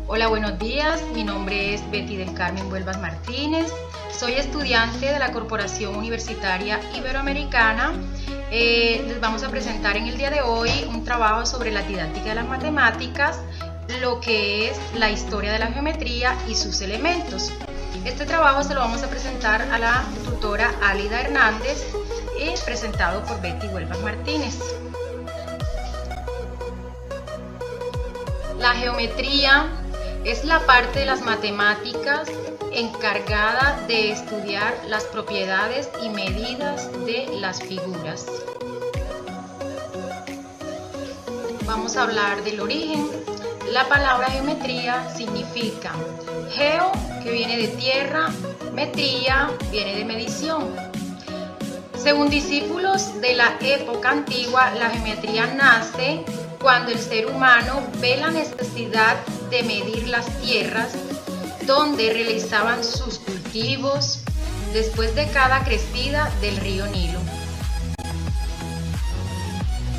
Hola, buenos días. Mi nombre es Betty del Carmen Huelvas Martínez. Soy estudiante de la Corporación Universitaria Iberoamericana. Les vamos a presentar en el día de hoy un trabajo sobre la didáctica de las matemáticas, lo que es la historia de la geometría y sus elementos. Este trabajo se lo vamos a presentar a la tutora Álida Hernández, presentado por Betty Huelvas Martínez. La geometría es la parte de las matemáticas encargada de estudiar las propiedades y medidas de las figuras. Vamos a hablar del origen. La palabra geometría significa geo, que viene de tierra, metría, viene de medición. Según discípulos de la época antigua, la geometría nace cuando el ser humano ve la necesidad de medir las tierras donde realizaban sus cultivos después de cada crecida del río Nilo.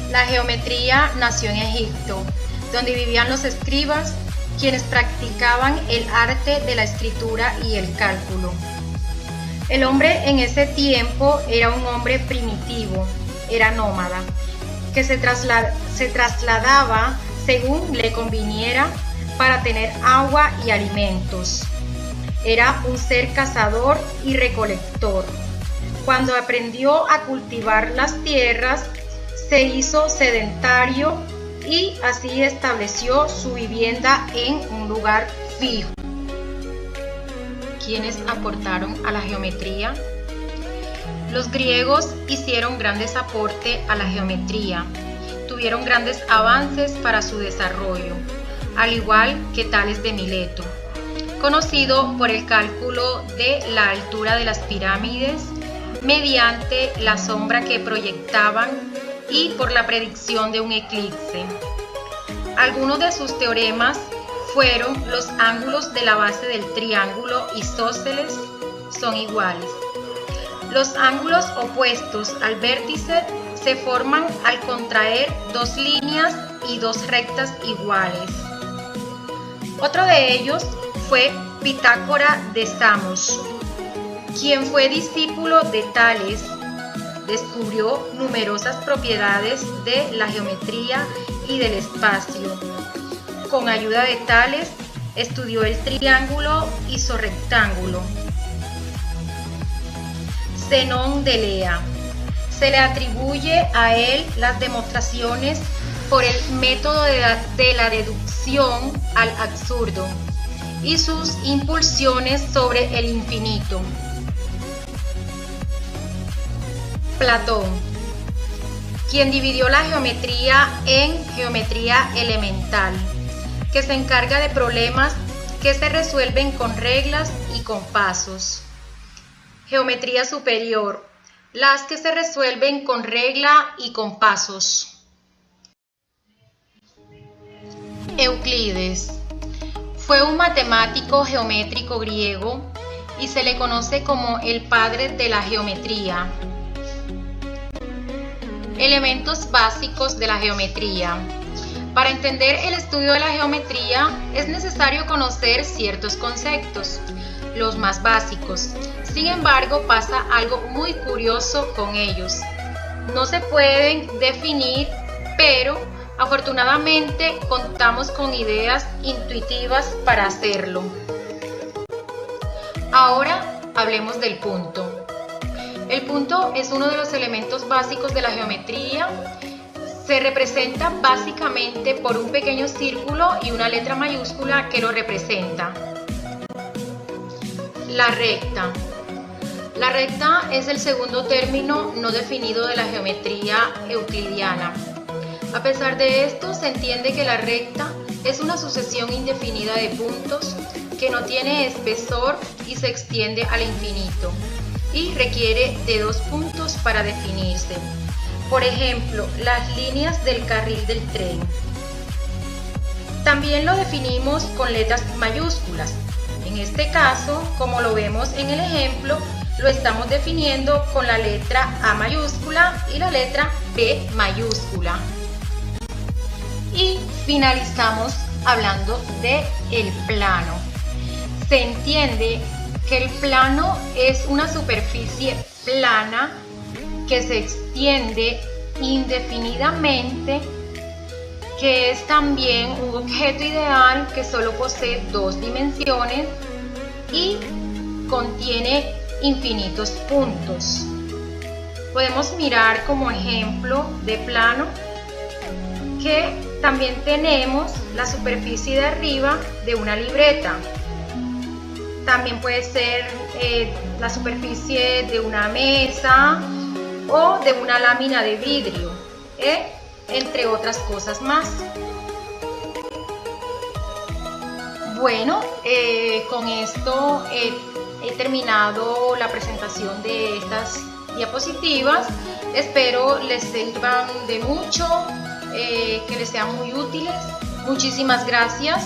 La geometría nació en Egipto, donde vivían los escribas, quienes practicaban el arte de la escritura y el cálculo. El hombre en ese tiempo era un hombre primitivo, era nómada, que se trasladaba según le conviniera para tener agua y alimentos. Era un ser cazador y recolector. Cuando aprendió a cultivar las tierras, se hizo sedentario y así estableció su vivienda en un lugar fijo. ¿Quiénes aportaron a la geometría? Los griegos hicieron grandes aportes a la geometría, tuvieron grandes avances para su desarrollo, al igual que Tales de Mileto, conocido por el cálculo de la altura de las pirámides mediante la sombra que proyectaban y por la predicción de un eclipse. Algunos de sus teoremas fueron: los ángulos de la base del triángulo isósceles son iguales. Los ángulos opuestos al vértice se forman al contraer dos líneas y dos rectas iguales. Otro de ellos fue Pitágoras de Samos, quien fue discípulo de Tales. Descubrió numerosas propiedades de la geometría y del espacio. Con ayuda de Tales, estudió el triángulo isorrectángulo. Zenón de Elea. Se le atribuye a él las demostraciones por el método de la deducción al absurdo y sus impulsiones sobre el infinito. Platón, quien dividió la geometría en geometría elemental, que se encarga de problemas que se resuelven con reglas y con pasos. Geometría superior, las que se resuelven con regla y con pasos. Euclides fue un matemático geométrico griego y se le conoce como el padre de la geometría. Elementos básicos de la geometría. Para entender el estudio de la geometría es necesario conocer ciertos conceptos, los más básicos. Sin embargo, pasa algo muy curioso con ellos. No se pueden definir, pero afortunadamente contamos con ideas intuitivas para hacerlo. Ahora hablemos del punto. El punto es uno de los elementos básicos de la geometría. Se representa básicamente por un pequeño círculo y una letra mayúscula que lo representa. La recta. La recta es el segundo término no definido de la geometría euclidiana. A pesar de esto, se entiende que la recta es una sucesión indefinida de puntos que no tiene espesor y se extiende al infinito y requiere de dos puntos para definirse. Por ejemplo, las líneas del carril del tren. También lo definimos con letras mayúsculas. En este caso, como lo vemos en el ejemplo, lo estamos definiendo con la letra A mayúscula y la letra B mayúscula. Y finalizamos hablando de el plano. Se entiende que el plano es una superficie plana que se extiende indefinidamente, que es también un objeto ideal que solo posee dos dimensiones y contiene infinitos puntos. Podemos mirar como ejemplo de plano que también tenemos la superficie de arriba de una libreta. También puede ser la superficie de una mesa o de una lámina de vidrio, entre otras cosas más. Bueno, con esto he terminado la presentación de estas diapositivas. Espero les sirvan de mucho, que les sean muy útiles. Muchísimas gracias.